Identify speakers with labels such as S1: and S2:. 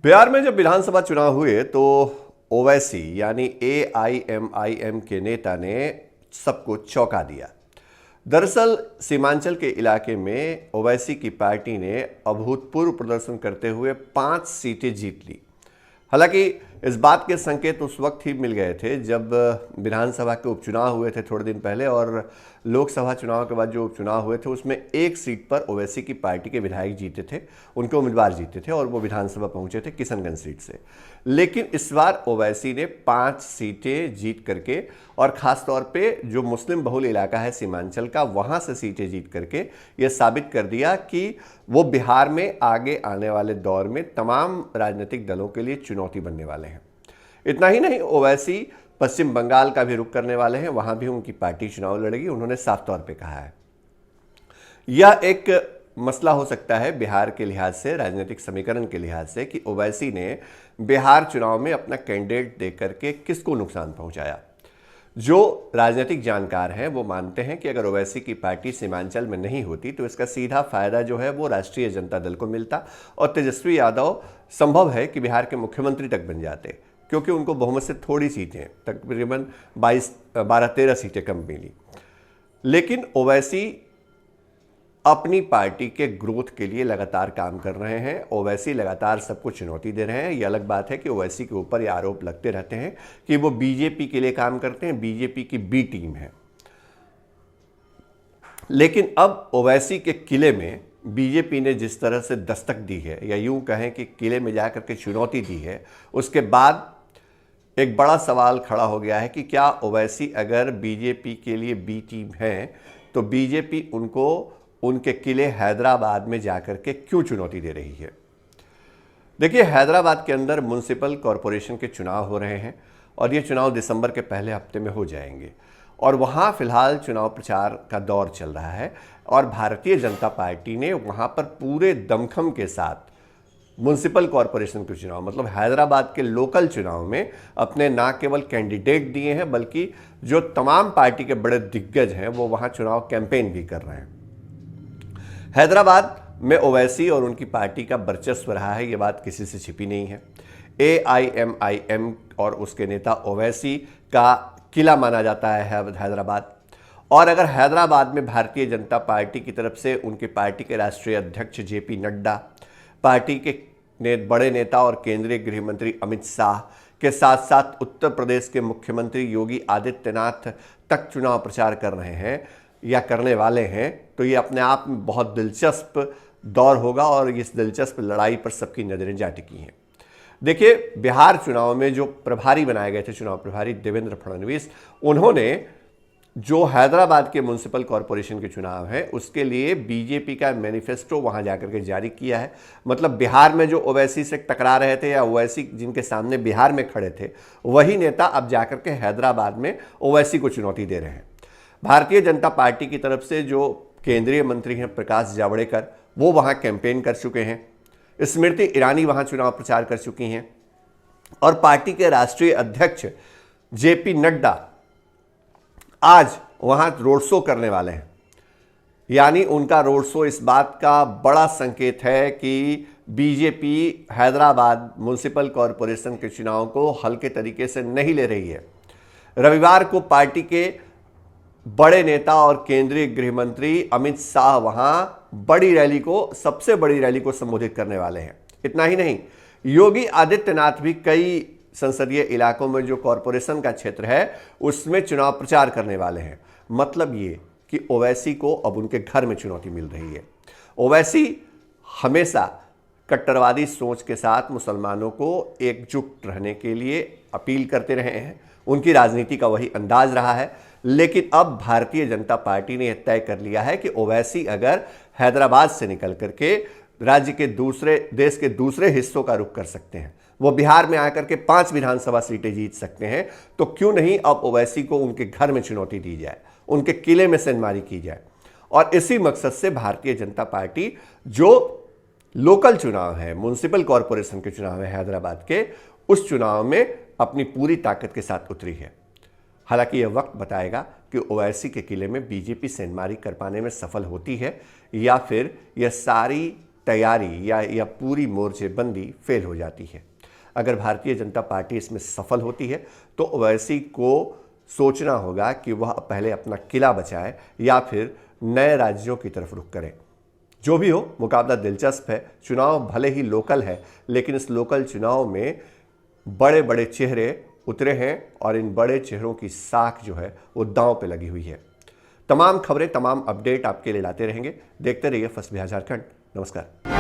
S1: बिहार में जब विधानसभा चुनाव हुए तो ओवैसी यानी एआईएमआईएम के नेता ने सबको चौंका दिया। दरअसल सीमांचल के इलाके में ओवैसी की पार्टी ने अभूतपूर्व प्रदर्शन करते हुए 5 सीटें जीत ली। हालांकि इस बात के संकेत उस वक्त ही मिल गए थे जब विधानसभा के उपचुनाव हुए थे थोड़े दिन पहले, और लोकसभा चुनाव के बाद जो उपचुनाव हुए थे उसमें एक सीट पर ओवैसी की पार्टी के विधायक जीते थे, उनके उम्मीदवार जीते थे और वो विधानसभा पहुंचे थे किशनगंज सीट से। लेकिन इस बार ओवैसी ने 5 सीटें जीत करके, और ख़ासतौर पे जो मुस्लिम बहुल इलाका है सीमांचल का, वहाँ से सीटें जीत करके ये साबित कर दिया कि वो बिहार में आगे आने वाले दौर में तमाम राजनीतिक दलों के लिए चुनौती बनने वाले हैं। इतना ही नहीं, ओवैसी पश्चिम बंगाल का भी रुख करने वाले हैं, वहाँ भी उनकी पार्टी चुनाव लड़ेगी। उन्होंने साफ तौर पे कहा है यह एक मसला हो सकता है बिहार के लिहाज से, राजनीतिक समीकरण के लिहाज से, कि ओवैसी ने बिहार चुनाव में अपना कैंडिडेट देकर के किसको नुकसान पहुंचाया। जो राजनीतिक जानकार हैं वो मानते हैं कि अगर ओवैसी की पार्टी सीमांचल में नहीं होती तो इसका सीधा फायदा जो है वो राष्ट्रीय जनता दल को मिलता और तेजस्वी यादव संभव है कि बिहार के मुख्यमंत्री तक बन जाते, क्योंकि उनको बहुमत से थोड़ी सीटें, तकरीबन 12-13 सीटें कम मिली। लेकिन ओवैसी अपनी पार्टी के ग्रोथ के लिए लगातार काम कर रहे हैं। ओवैसी लगातार सबको चुनौती दे रहे हैं। ये अलग बात है कि ओवैसी के ऊपर ये आरोप लगते रहते हैं कि वो बीजेपी के लिए काम करते हैं, बीजेपी की बी टीम है। लेकिन अब ओवैसी के किले में बीजेपी ने जिस तरह से दस्तक दी है, या यूं कहें कि किले में जाकर के चुनौती दी है, उसके बाद एक बड़ा सवाल खड़ा हो गया है कि क्या ओवैसी अगर बीजेपी के लिए बी टीम है तो बीजेपी उनको उनके किले हैदराबाद में जाकर के क्यों चुनौती दे रही है। देखिए, हैदराबाद के अंदर म्युनिसिपल कॉरपोरेशन के चुनाव हो रहे हैं और ये चुनाव दिसंबर के पहले हफ्ते में हो जाएंगे, और वहाँ फिलहाल चुनाव प्रचार का दौर चल रहा है। और भारतीय जनता पार्टी ने वहाँ पर पूरे दमखम के साथ म्युनिसिपल कॉरपोरेशन के चुनाव, मतलब हैदराबाद के लोकल चुनाव में अपने ना केवल कैंडिडेट दिए हैं बल्कि जो तमाम पार्टी के बड़े दिग्गज हैं वो वहाँ चुनाव कैंपेन भी कर रहे हैं। हैदराबाद में ओवैसी और उनकी पार्टी का वर्चस्व रहा है, ये बात किसी से छिपी नहीं है। एआईएमआईएम और उसके नेता ओवैसी का किला माना जाता है हैदराबाद। और अगर हैदराबाद में भारतीय जनता पार्टी की तरफ से उनकी पार्टी के राष्ट्रीय अध्यक्ष जेपी नड्डा, पार्टी के बड़े नेता और केंद्रीय गृह मंत्री अमित शाह के साथ साथ उत्तर प्रदेश के मुख्यमंत्री योगी आदित्यनाथ तक चुनाव प्रचार कर रहे हैं या करने वाले हैं, तो ये अपने आप में बहुत दिलचस्प दौर होगा और इस दिलचस्प लड़ाई पर सबकी नज़रें जा टिकी हैं। देखिए, बिहार चुनाव में जो प्रभारी बनाए गए थे, चुनाव प्रभारी देवेंद्र फडणवीस, उन्होंने जो हैदराबाद के म्युनिसिपल कॉरपोरेशन के चुनाव है उसके लिए बीजेपी का मैनिफेस्टो वहां जाकर के जारी किया है। मतलब बिहार में जो ओवैसी से टकरा रहे थे या ओवैसी जिनके सामने बिहार में खड़े थे, वही नेता अब जाकर के हैदराबाद में ओवैसी को चुनौती दे रहे हैं। भारतीय जनता पार्टी की तरफ से जो केंद्रीय मंत्री हैं प्रकाश जावड़ेकर, वो वहां कैंपेन कर चुके हैं। स्मृति ईरानी वहां चुनाव प्रचार कर चुकी हैं, और पार्टी के राष्ट्रीय अध्यक्ष जेपी नड्डा आज वहां रोड शो करने वाले हैं। यानी उनका रोड शो इस बात का बड़ा संकेत है कि बीजेपी हैदराबाद म्युनिसिपल कॉरपोरेशन के चुनाव को हल्के तरीके से नहीं ले रही है। रविवार को पार्टी के बड़े नेता और केंद्रीय गृह मंत्री अमित शाह वहां बड़ी रैली को, सबसे बड़ी रैली को संबोधित करने वाले हैं। इतना ही नहीं, योगी आदित्यनाथ भी कई संसदीय इलाकों में जो कॉरपोरेशन का क्षेत्र है उसमें चुनाव प्रचार करने वाले हैं। मतलब ये कि ओवैसी को अब उनके घर में चुनौती मिल रही है। ओवैसी हमेशा कट्टरवादी सोच के साथ मुसलमानों को एकजुट रहने के लिए अपील करते रहे हैं, उनकी राजनीति का वही अंदाज रहा है। लेकिन अब भारतीय जनता पार्टी ने यह तय कर लिया है कि ओवैसी अगर हैदराबाद से निकल करके राज्य के देश के दूसरे हिस्सों का रुख कर सकते हैं, वो बिहार में आकर के 5 विधानसभा सीटें जीत सकते हैं, तो क्यों नहीं अब ओवैसी को उनके घर में चुनौती दी जाए, उनके किले में सेंधमारी की जाए। और इसी मकसद से भारतीय जनता पार्टी जो लोकल चुनाव है, म्युनिसिपल कॉरपोरेशन के चुनाव है हैदराबाद के, उस चुनाव में अपनी पूरी ताकत के साथ उतरी है। हालांकि यह वक्त बताएगा कि ओवैसी के किले में बीजेपी सेंधमारी कर पाने में सफल होती है या फिर यह सारी तैयारी या पूरी मोर्चेबंदी फेल हो जाती है। अगर भारतीय जनता पार्टी इसमें सफल होती है तो ओवैसी को सोचना होगा कि वह पहले अपना किला बचाए या फिर नए राज्यों की तरफ रुख करें। जो भी हो, मुकाबला दिलचस्प है। चुनाव भले ही लोकल है, लेकिन इस लोकल चुनाव में बड़े बड़े चेहरे उतरे हैं और इन बड़े चेहरों की साख जो है वो दांव पे लगी हुई है। तमाम खबरें, तमाम अपडेट आपके लिए लाते रहेंगे। देखते रहिए फर्स्ट बिहार झारखंड। नमस्कार।